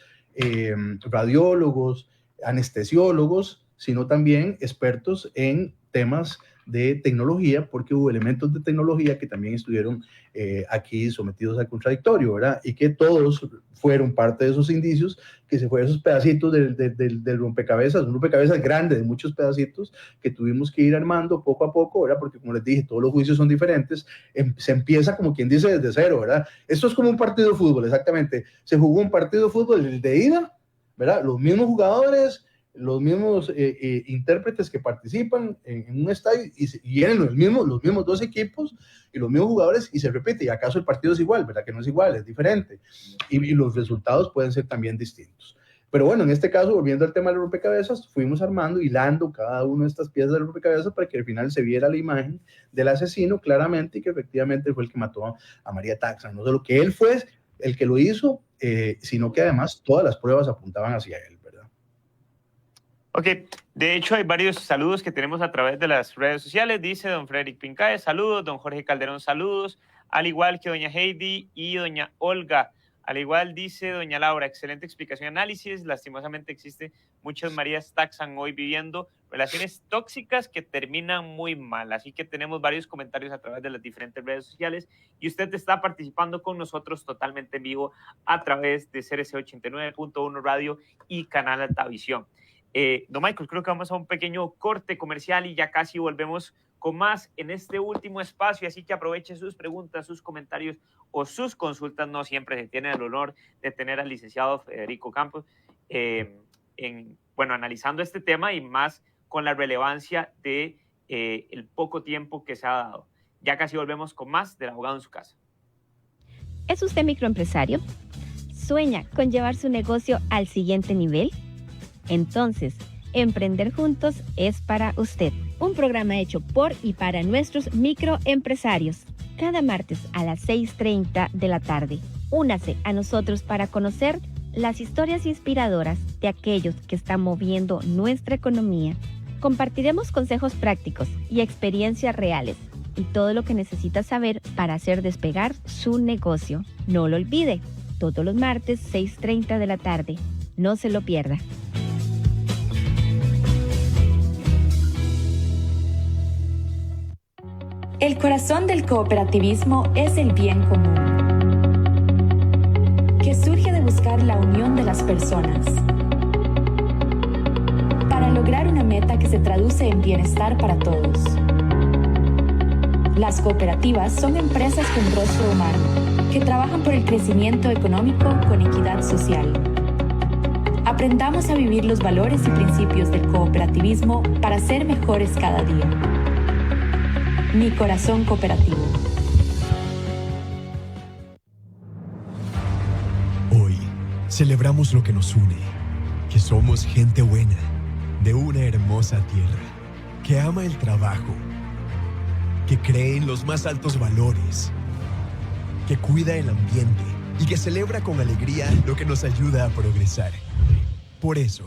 radiólogos, anestesiólogos, sino también expertos en temas de tecnología, porque hubo elementos de tecnología que también estuvieron aquí sometidos al contradictorio, ¿verdad? Y que todos fueron parte de esos indicios, que se fueron esos pedacitos del rompecabezas, un rompecabezas grande de muchos pedacitos que tuvimos que ir armando poco a poco, ¿verdad? Porque como les dije, todos los juicios son diferentes, se empieza como quien dice desde cero, ¿verdad? Esto es como un partido de fútbol, exactamente. Se jugó un partido de fútbol de ida, ¿verdad? Los mismos jugadores, los mismos intérpretes que participan en un estadio, y vienen los mismos dos equipos y los mismos jugadores, y se repite. ¿Y acaso el partido es igual? ¿Verdad que no es igual? Es diferente, y los resultados pueden ser también distintos. Pero bueno, en este caso, volviendo al tema de los rompecabezas, fuimos armando, hilando cada una de estas piezas del rompecabezas para que al final se viera la imagen del asesino claramente, y que efectivamente fue el que mató a María Taxan. No solo que él fue el que lo hizo, sino que además todas las pruebas apuntaban hacia él. Ok, de hecho hay varios saludos que tenemos a través de las redes sociales. Dice don Frederick Pincae, saludos. Don Jorge Calderón, saludos. Al igual que doña Heidi y doña Olga. Al igual dice doña Laura, excelente explicación y análisis. Lastimosamente existe muchas Marías Taxan hoy viviendo relaciones tóxicas que terminan muy mal. Así que tenemos varios comentarios a través de las diferentes redes sociales y usted está participando con nosotros totalmente en vivo a través de CRC 89.1 Radio y Canal Altavisión. Don Michael, creo que vamos a un pequeño corte comercial y ya casi volvemos con más en este último espacio, así que aproveche sus preguntas, sus comentarios o sus consultas. No siempre se tiene el honor de tener al licenciado Federico Campos analizando este tema y más con la relevancia de el poco tiempo que se ha dado. Ya casi volvemos con más del abogado en su casa. ¿Es usted microempresario? ¿Sueña con llevar su negocio al siguiente nivel? Entonces, Emprender Juntos es para usted. Un programa hecho por y para nuestros microempresarios. Cada martes a las 6:30 de la tarde. Únase a nosotros para conocer las historias inspiradoras de aquellos que están moviendo nuestra economía. Compartiremos consejos prácticos y experiencias reales y todo lo que necesita saber para hacer despegar su negocio. No lo olvide, todos los martes 6:30 de la tarde. No se lo pierda. El corazón del cooperativismo es el bien común, que surge de buscar la unión de las personas para lograr una meta que se traduce en bienestar para todos. Las cooperativas son empresas con rostro humano, que trabajan por el crecimiento económico con equidad social. Aprendamos a vivir los valores y principios del cooperativismo para ser mejores cada día. Mi corazón cooperativo. Hoy celebramos lo que nos une, que somos gente buena, de una hermosa tierra, que ama el trabajo, que cree en los más altos valores, que cuida el ambiente y que celebra con alegría lo que nos ayuda a progresar. Por eso,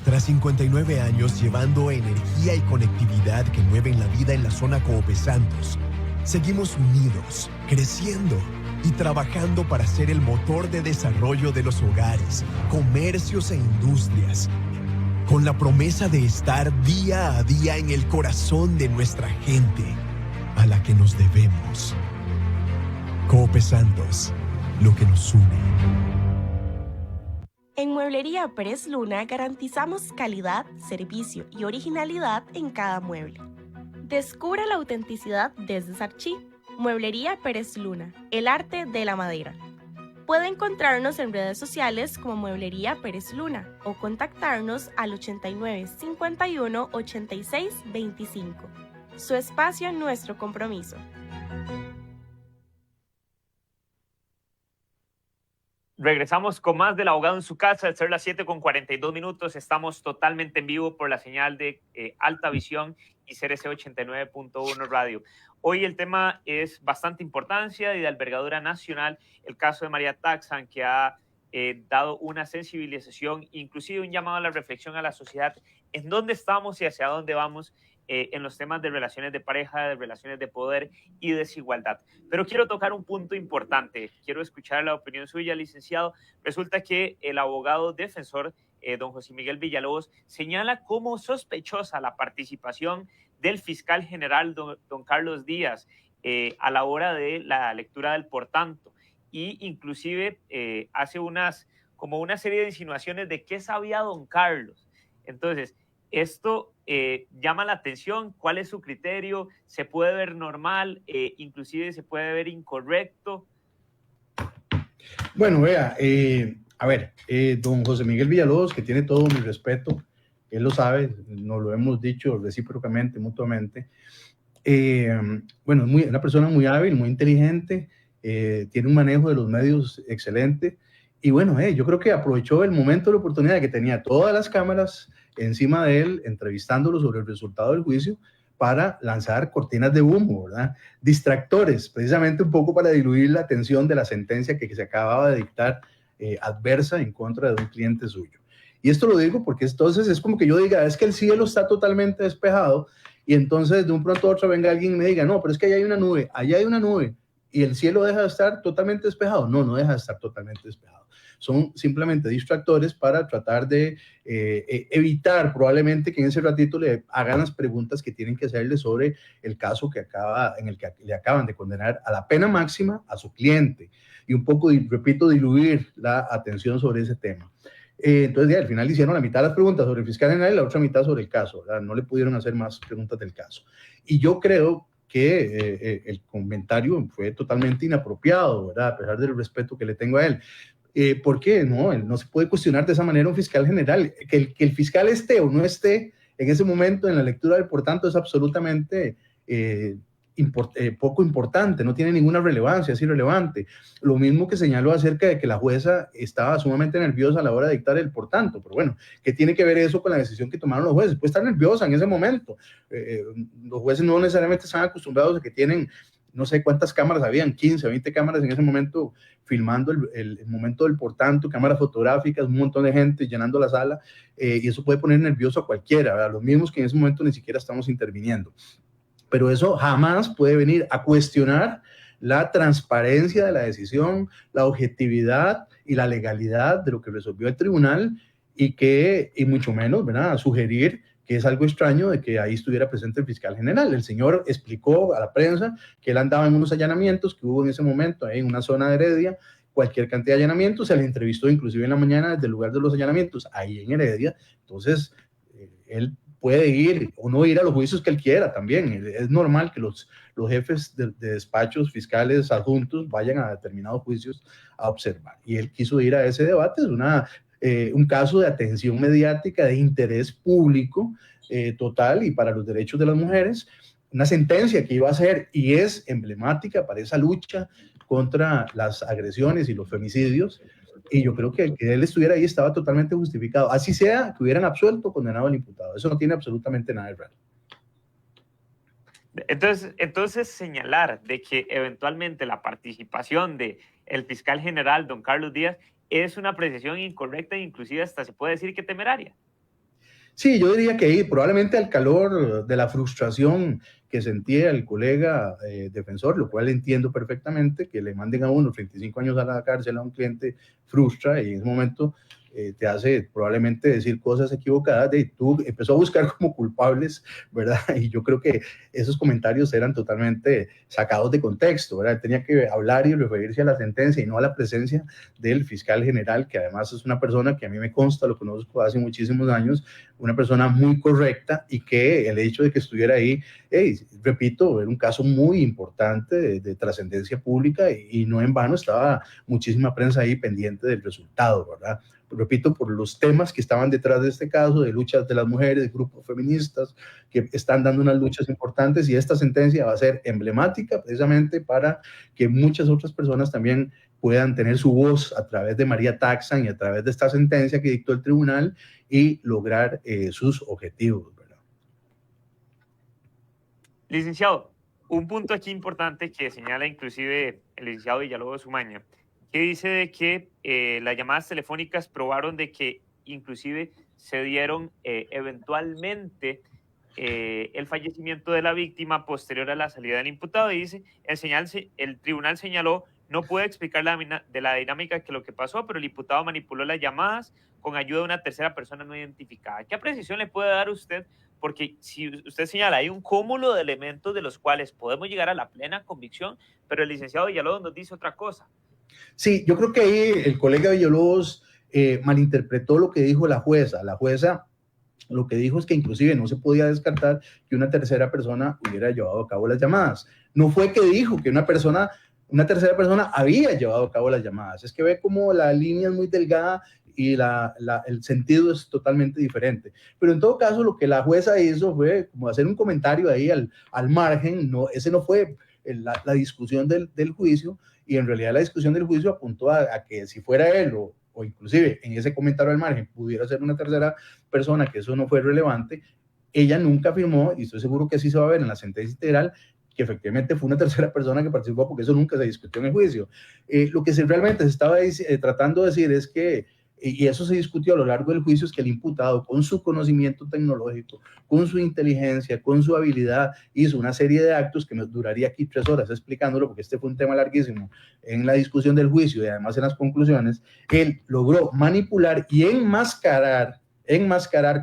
tras 59 años llevando energía y conectividad que mueven la vida en la zona Coope Santos, seguimos unidos, creciendo y trabajando para ser el motor de desarrollo de los hogares, comercios e industrias, con la promesa de estar día a día en el corazón de nuestra gente, a la que nos debemos. Coope Santos, lo que nos une. En Mueblería Pérez Luna garantizamos calidad, servicio y originalidad en cada mueble. Descubra la autenticidad desde Sarchí. Mueblería Pérez Luna, el arte de la madera. Puede encontrarnos en redes sociales como Mueblería Pérez Luna o contactarnos al 89 51 86 25. Su espacio, nuestro compromiso. Regresamos con más del abogado en su casa, al ser las 7:42. Estamos totalmente en vivo por la señal de Altavisión y CRC 89.1 Radio. Hoy el tema es bastante importancia y de envergadura nacional, el caso de María Taxan, que ha dado una sensibilización, inclusive un llamado a la reflexión a la sociedad en dónde estamos y hacia dónde vamos en los temas de relaciones de pareja, de relaciones de poder y desigualdad. Pero quiero tocar un punto importante. Quiero escuchar la opinión suya, licenciado. Resulta que el abogado defensor, don José Miguel Villalobos, señala como sospechosa la participación del fiscal general, don Carlos Díaz, a la hora de la lectura del por tanto. Y inclusive hace una serie de insinuaciones de qué sabía don Carlos. Entonces, esto llama la atención. ¿Cuál es su criterio? ¿Se puede ver normal? Inclusive se puede ver incorrecto. Bueno, vea, don José Miguel Villalobos, que tiene todo mi respeto, él lo sabe, nos lo hemos dicho recíprocamente, mutuamente. Es una persona muy hábil, muy inteligente, tiene un manejo de los medios excelente. Y bueno, yo creo que aprovechó el momento, la oportunidad de que tenía todas las cámaras encima de él, entrevistándolo sobre el resultado del juicio, para lanzar cortinas de humo, ¿verdad? Distractores, precisamente un poco para diluir la atención de la sentencia que se acababa de dictar adversa en contra de un cliente suyo. Y esto lo digo porque entonces es como que yo diga, es que el cielo está totalmente despejado, y entonces de un pronto a otro venga alguien y me diga, no, pero es que allá hay una nube, ¿Y el cielo deja de estar totalmente despejado? No, no deja de estar totalmente despejado. Son simplemente distractores para tratar de evitar probablemente que en ese ratito le hagan las preguntas que tienen que hacerle sobre el caso en el que le acaban de condenar a la pena máxima a su cliente. Y un poco, repito, diluir la atención sobre ese tema. Entonces, ya, al final hicieron la mitad de las preguntas sobre el fiscal general y la otra mitad sobre el caso, ¿verdad? No le pudieron hacer más preguntas del caso. Y yo creo que el comentario fue totalmente inapropiado, ¿verdad? A pesar del respeto que le tengo a él. ¿Por qué? No se puede cuestionar de esa manera un fiscal general. Que el fiscal esté o no esté en ese momento en la lectura del por tanto es absolutamente poco importante, no tiene ninguna relevancia, es irrelevante. Lo mismo que señaló acerca de que la jueza estaba sumamente nerviosa a la hora de dictar el por tanto, pero bueno, ¿qué tiene que ver eso con la decisión que tomaron los jueces? Puede estar nerviosa en ese momento. Los jueces no necesariamente están acostumbrados a que tienen, no sé cuántas cámaras habían, 15 o 20 cámaras en ese momento filmando el momento del por tanto, cámaras fotográficas, un montón de gente llenando la sala, y eso puede poner nervioso a cualquiera, ¿verdad? Los mismos que en ese momento ni siquiera estamos interviniendo. Pero eso jamás puede venir a cuestionar la transparencia de la decisión, la objetividad y la legalidad de lo que resolvió el tribunal y mucho menos, ¿verdad?, a sugerir que es algo extraño de que ahí estuviera presente el fiscal general. El señor explicó a la prensa que él andaba en unos allanamientos que hubo en ese momento en una zona de Heredia, cualquier cantidad de allanamientos, se le entrevistó inclusive en la mañana desde el lugar de los allanamientos, ahí en Heredia. Entonces, él puede ir o no ir a los juicios que él quiera también. Es normal que los jefes de despachos fiscales adjuntos vayan a determinados juicios a observar. Y él quiso ir a ese debate. Es un caso de atención mediática, de interés público total y para los derechos de las mujeres. Una sentencia que iba a ser y es emblemática para esa lucha contra las agresiones y los femicidios. Y yo creo que el que él estuviera ahí estaba totalmente justificado. Así sea que hubieran absuelto o condenado al imputado. Eso no tiene absolutamente nada de raro. Entonces señalar de que eventualmente la participación del fiscal general, don Carlos Díaz, es una apreciación incorrecta e inclusive hasta se puede decir que temeraria. Sí, yo diría que ahí probablemente al calor de la frustración que sentía el colega defensor, lo cual entiendo perfectamente, que le manden a uno 35 años a la cárcel a un cliente frustra y en ese momento te hace probablemente decir cosas equivocadas y tú empezó a buscar como culpables, ¿verdad? Y yo creo que esos comentarios eran totalmente sacados de contexto, ¿verdad? Tenía que hablar y referirse a la sentencia y no a la presencia del fiscal general, que además es una persona que a mí me consta, lo conozco hace muchísimos años, una persona muy correcta y que el hecho de que estuviera ahí, repito, era un caso muy importante de trascendencia pública y no en vano estaba muchísima prensa ahí pendiente del resultado, ¿verdad? Repito, por los temas que estaban detrás de este caso, de luchas de las mujeres, grupos feministas que están dando unas luchas importantes, y esta sentencia va a ser emblemática precisamente para que muchas otras personas también puedan tener su voz a través de María Taxan y a través de esta sentencia que dictó el tribunal y lograr sus objetivos, ¿verdad? Licenciado, un punto aquí importante que señala inclusive el licenciado Villalobos Umaña, que dice de que las llamadas telefónicas probaron de que inclusive se dieron eventualmente el fallecimiento de la víctima posterior a la salida del imputado, y dice, el tribunal señaló, no puede explicar de la dinámica que lo que pasó, pero el imputado manipuló las llamadas con ayuda de una tercera persona no identificada. ¿Qué apreciación le puede dar usted? Porque si usted señala, hay un cúmulo de elementos de los cuales podemos llegar a la plena convicción, pero el licenciado Villalobos nos dice otra cosa. Sí, yo creo que ahí el colega Villalobos malinterpretó lo que dijo la jueza. La jueza lo que dijo es que inclusive no se podía descartar que una tercera persona hubiera llevado a cabo las llamadas. No fue que dijo que una tercera persona había llevado a cabo las llamadas. Es que ve como la línea es muy delgada y el sentido es totalmente diferente. Pero en todo caso, lo que la jueza hizo fue como hacer un comentario ahí al margen. Ese no fue la discusión del juicio, y en realidad la discusión del juicio apuntó a que si fuera él o inclusive en ese comentario al margen pudiera ser una tercera persona, que eso no fue relevante. Ella nunca afirmó, y estoy seguro que así se va a ver en la sentencia integral, que efectivamente fue una tercera persona que participó, porque eso nunca se discutió en el juicio. Lo que realmente se estaba tratando de decir es que y eso se discutió a lo largo del juicio, es que el imputado, con su conocimiento tecnológico, con su inteligencia, con su habilidad, hizo una serie de actos que nos duraría aquí 3 horas explicándolo, porque este fue un tema larguísimo en la discusión del juicio y además en las conclusiones. Él logró manipular y enmascarar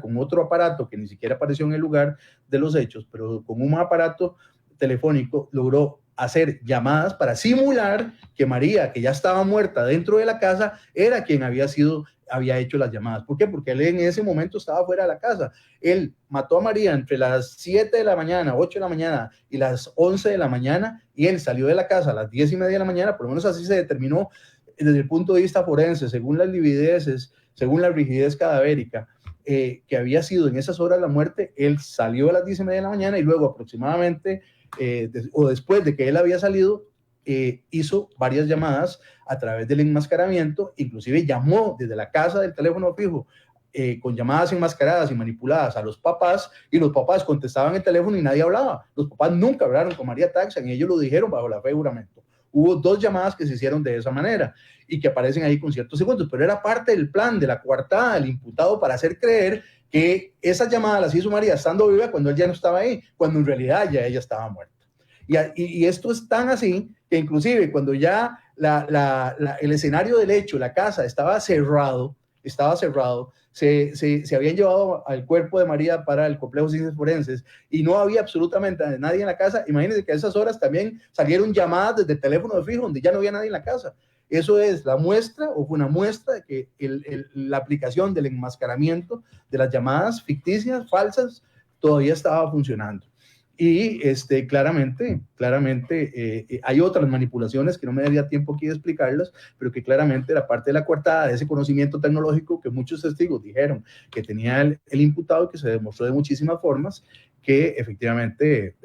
con otro aparato que ni siquiera apareció en el lugar de los hechos, pero con un aparato telefónico logró hacer llamadas para simular que María, que ya estaba muerta dentro de la casa, era quien había hecho las llamadas. ¿Por qué? Porque él en ese momento estaba fuera de la casa. Él mató a María entre las 7 de la mañana, 8 de la mañana y las 11 de la mañana, y él salió de la casa a las 10:30 de la mañana, por lo menos así se determinó desde el punto de vista forense, según las livideces, según la rigidez cadavérica, que había sido en esas horas la muerte. Él salió a las 10:30 de la mañana y luego aproximadamente o después de que él había salido, hizo varias llamadas a través del enmascaramiento, inclusive llamó desde la casa del teléfono fijo con llamadas enmascaradas y manipuladas a los papás, y los papás contestaban el teléfono y nadie hablaba. Los papás nunca hablaron con María Taxan y ellos lo dijeron bajo la fe de juramento. Hubo 2 llamadas que se hicieron de esa manera y que aparecen ahí con ciertos segundos, pero era parte del plan de la coartada del imputado para hacer creer que esas llamadas las hizo María estando viva cuando él ya no estaba ahí, cuando en realidad ya ella estaba muerta. Y esto es tan así que inclusive cuando ya el escenario del hecho, la casa, estaba cerrado, se habían llevado al cuerpo de María para el complejo de ciencias forenses y no había absolutamente nadie en la casa. Imagínense que a esas horas también salieron llamadas desde el teléfono de fijo donde ya no había nadie en la casa. Eso es la muestra, o fue una muestra de que la aplicación del enmascaramiento de las llamadas ficticias, falsas, todavía estaba funcionando. Y claramente hay otras manipulaciones que no me daría tiempo aquí de explicarlas, pero que claramente era parte de la coartada, de ese conocimiento tecnológico que muchos testigos dijeron que tenía el imputado, que se demostró de muchísimas formas, que efectivamente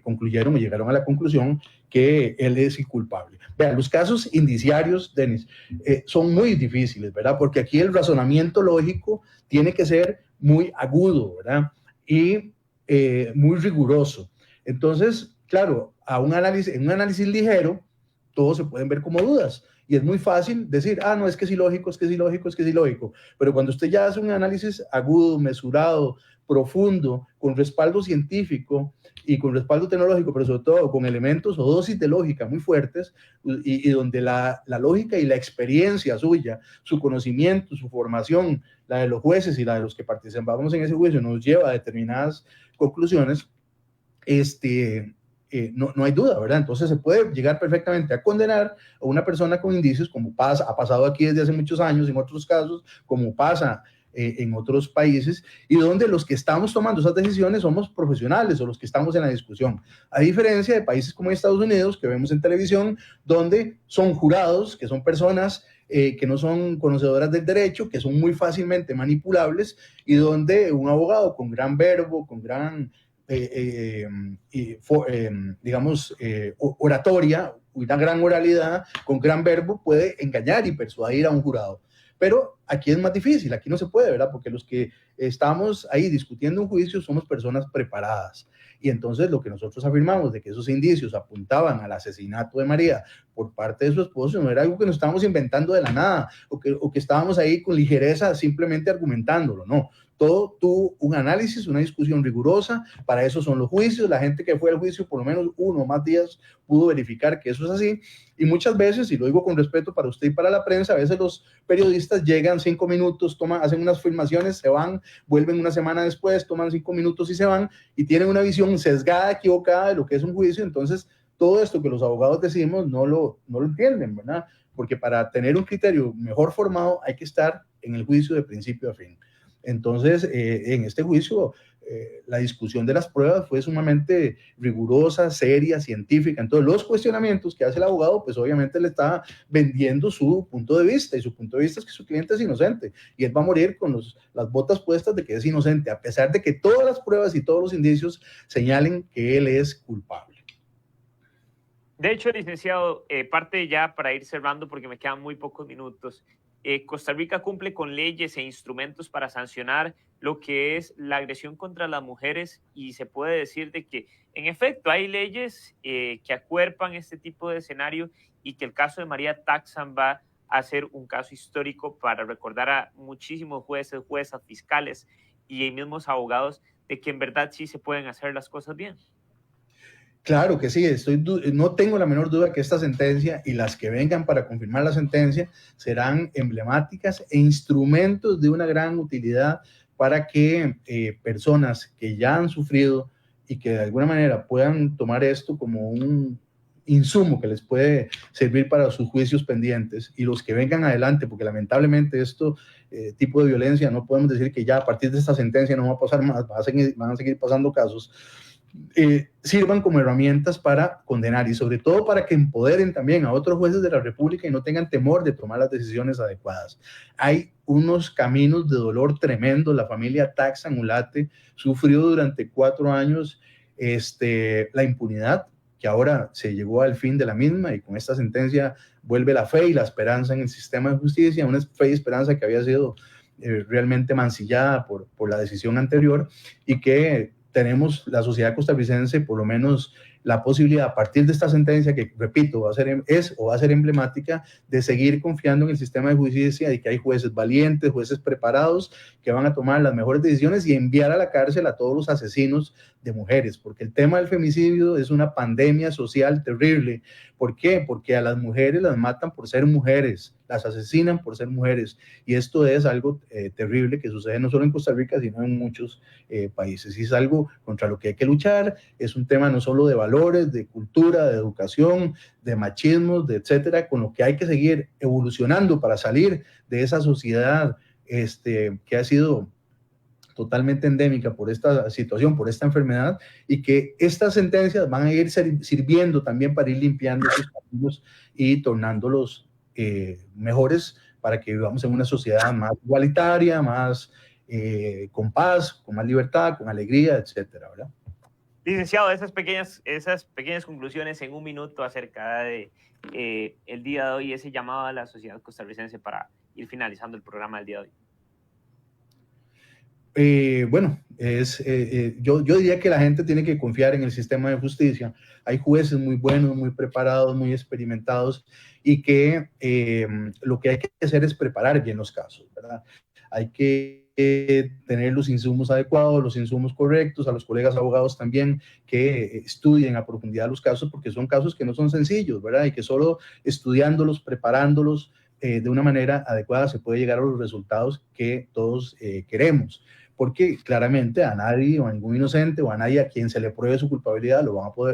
concluyeron o llegaron a la conclusión que él es inculpable. Vean, los casos indiciarios, Denis, son muy difíciles, ¿verdad? Porque aquí el razonamiento lógico tiene que ser muy agudo, ¿verdad? Y muy riguroso. Entonces, claro, en un análisis ligero, todos se pueden ver como dudas. Y es muy fácil decir, no, es que es ilógico, es que es ilógico, es que es ilógico. Pero cuando usted ya hace un análisis agudo, mesurado, profundo, con respaldo científico y con respaldo tecnológico, pero sobre todo con elementos o dosis de lógica muy fuertes, y donde la lógica y la experiencia suya, su conocimiento, su formación, la de los jueces y la de los que participamos en ese juicio, nos lleva a determinadas conclusiones, no hay duda, ¿verdad? Entonces se puede llegar perfectamente a condenar a una persona con indicios, como ha pasado aquí desde hace muchos años en otros casos, como pasa en otros países, y donde los que estamos tomando esas decisiones somos profesionales o los que estamos en la discusión, a diferencia de países como Estados Unidos, que vemos en televisión, donde son jurados, que son personas que no son conocedoras del derecho, que son muy fácilmente manipulables, y donde un abogado con gran verbo, con gran oratoria, una gran oralidad, con gran verbo, puede engañar y persuadir a un jurado. Pero aquí es más difícil, aquí no se puede, ¿verdad? Porque los que estamos ahí discutiendo un juicio somos personas preparadas. Y entonces lo que nosotros afirmamos de que esos indicios apuntaban al asesinato de María por parte de su esposo no era algo que nos estábamos inventando de la nada o que estábamos ahí con ligereza simplemente argumentándolo, no. Todo tuvo un análisis, una discusión rigurosa, para eso son los juicios, la gente que fue al juicio por lo menos 1 o más días pudo verificar que eso es así, y muchas veces, y lo digo con respeto para usted y para la prensa, a veces los periodistas llegan 5 minutos, hacen unas filmaciones, se van, vuelven una semana después, toman 5 minutos y se van, y tienen una visión sesgada, equivocada de lo que es un juicio. Entonces todo esto que los abogados decimos no lo entienden, ¿verdad? Porque para tener un criterio mejor formado hay que estar en el juicio de principio a fin. Entonces, en este juicio, la discusión de las pruebas fue sumamente rigurosa, seria, científica. Entonces, los cuestionamientos que hace el abogado, pues obviamente le está vendiendo su punto de vista, y su punto de vista es que su cliente es inocente, y él va a morir con las botas puestas de que es inocente, a pesar de que todas las pruebas y todos los indicios señalen que él es culpable. De hecho, licenciado, parte ya para ir cerrando, porque me quedan muy pocos minutos. Costa Rica cumple con leyes e instrumentos para sancionar lo que es la agresión contra las mujeres, y se puede decir de que en efecto hay leyes que acuerpan este tipo de escenario, y que el caso de María Taxan va a ser un caso histórico para recordar a muchísimos jueces, juezas, fiscales y mismos abogados de que en verdad sí se pueden hacer las cosas bien. Claro que sí, no tengo la menor duda que esta sentencia y las que vengan para confirmar la sentencia serán emblemáticas e instrumentos de una gran utilidad para que personas que ya han sufrido y que de alguna manera puedan tomar esto como un insumo que les puede servir para sus juicios pendientes, y los que vengan adelante, porque lamentablemente tipo de violencia no podemos decir que ya a partir de esta sentencia no va a pasar más, van a seguir pasando casos, sirvan como herramientas para condenar y sobre todo para que empoderen también a otros jueces de la República y no tengan temor de tomar las decisiones adecuadas. Hay unos caminos de dolor tremendo. La familia Taxan Ulate sufrió durante 4 años la impunidad, que ahora se llegó al fin de la misma, y con esta sentencia vuelve la fe y la esperanza en el sistema de justicia, una fe y esperanza que había sido realmente mancillada por la decisión anterior, y que tenemos la sociedad costarricense por lo menos la posibilidad a partir de esta sentencia, que repito, va a ser emblemática, de seguir confiando en el sistema de justicia y que hay jueces valientes, jueces preparados que van a tomar las mejores decisiones y enviar a la cárcel a todos los asesinos de mujeres, porque el tema del femicidio es una pandemia social terrible. ¿Por qué? Porque a las mujeres las matan por ser mujeres, las asesinan por ser mujeres, y esto es algo terrible que sucede no solo en Costa Rica, sino en muchos países, y es algo contra lo que hay que luchar. Es un tema no solo de valores, de cultura, de educación, de machismo, de etcétera, con lo que hay que seguir evolucionando para salir de esa sociedad que ha sido totalmente endémica por esta situación, por esta enfermedad, y que estas sentencias van a ir sirviendo también para ir limpiando esos caminos y tornándolos mejores, para que vivamos en una sociedad más igualitaria, más con paz, con más libertad, con alegría, etcétera, ¿verdad? Licenciado, esas pequeñas conclusiones en un minuto acerca de el día de hoy, ese llamado a la sociedad costarricense para ir finalizando el programa del día de hoy. Bueno, yo diría que la gente tiene que confiar en el sistema de justicia. Hay jueces muy buenos, muy preparados, muy experimentados, y que lo que hay que hacer es preparar bien los casos, ¿verdad? Hay que tener los insumos adecuados, los insumos correctos, a los colegas abogados también que estudien a profundidad los casos, porque son casos que no son sencillos, ¿verdad? Y que solo estudiándolos, preparándolos de una manera adecuada se puede llegar a los resultados que todos queremos. Porque claramente a nadie, o a ningún inocente, o a nadie a quien se le pruebe su culpabilidad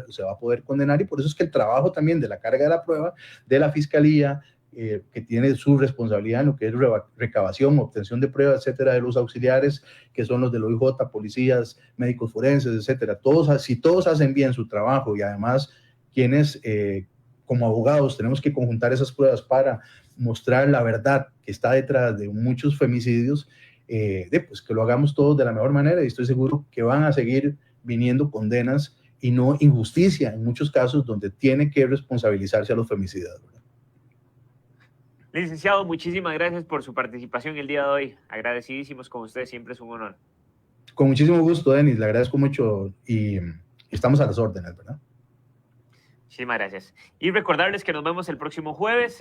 se va a poder condenar, y por eso es que el trabajo también de la carga de la prueba de la Fiscalía, que tiene su responsabilidad en lo que es recabación, obtención de pruebas, etcétera, de los auxiliares, que son los del OIJ, policías, médicos forenses, etcétera. Si todos hacen bien su trabajo, y además quienes como abogados tenemos que conjuntar esas pruebas para mostrar la verdad que está detrás de muchos femicidios, pues que lo hagamos todos de la mejor manera, y estoy seguro que van a seguir viniendo condenas y no injusticia en muchos casos donde tiene que responsabilizarse a los femicidas, ¿verdad? Licenciado, muchísimas gracias por su participación el día de hoy. Agradecidísimos con usted, siempre es un honor. Con muchísimo gusto, Denis, le agradezco mucho, y estamos a las órdenes, ¿verdad? Muchísimas gracias. Y recordarles que nos vemos el próximo jueves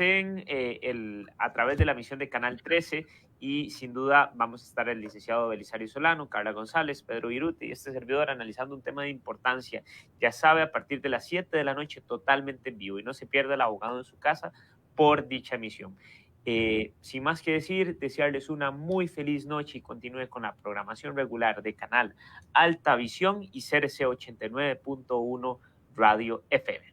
a través de la emisión de Canal 13, y sin duda vamos a estar el licenciado Belisario Solano, Carla González, Pedro Viruti y este servidor analizando un tema de importancia. Ya sabe, a partir de las 7 de la noche, totalmente en vivo, y no se pierda El Abogado en su Casa por dicha emisión. Sin más que decir, desearles una muy feliz noche y continúe con la programación regular de Canal Alta Visión y CRC 89.1 Radio FM.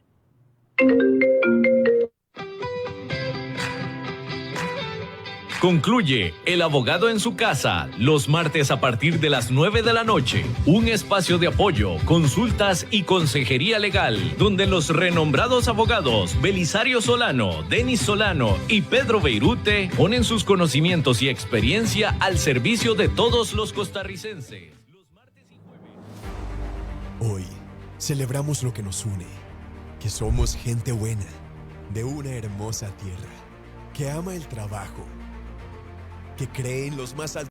Concluye El Abogado en su Casa, los martes a partir de las 9 de la noche. Un espacio de apoyo, consultas y consejería legal, donde los renombrados abogados Belisario Solano, Denis Solano y Pedro Beirute ponen sus conocimientos y experiencia al servicio de todos los costarricenses. Los martes y jueves. Hoy celebramos lo que nos une, que somos gente buena, de una hermosa tierra, que ama el trabajo, que cree en los más altos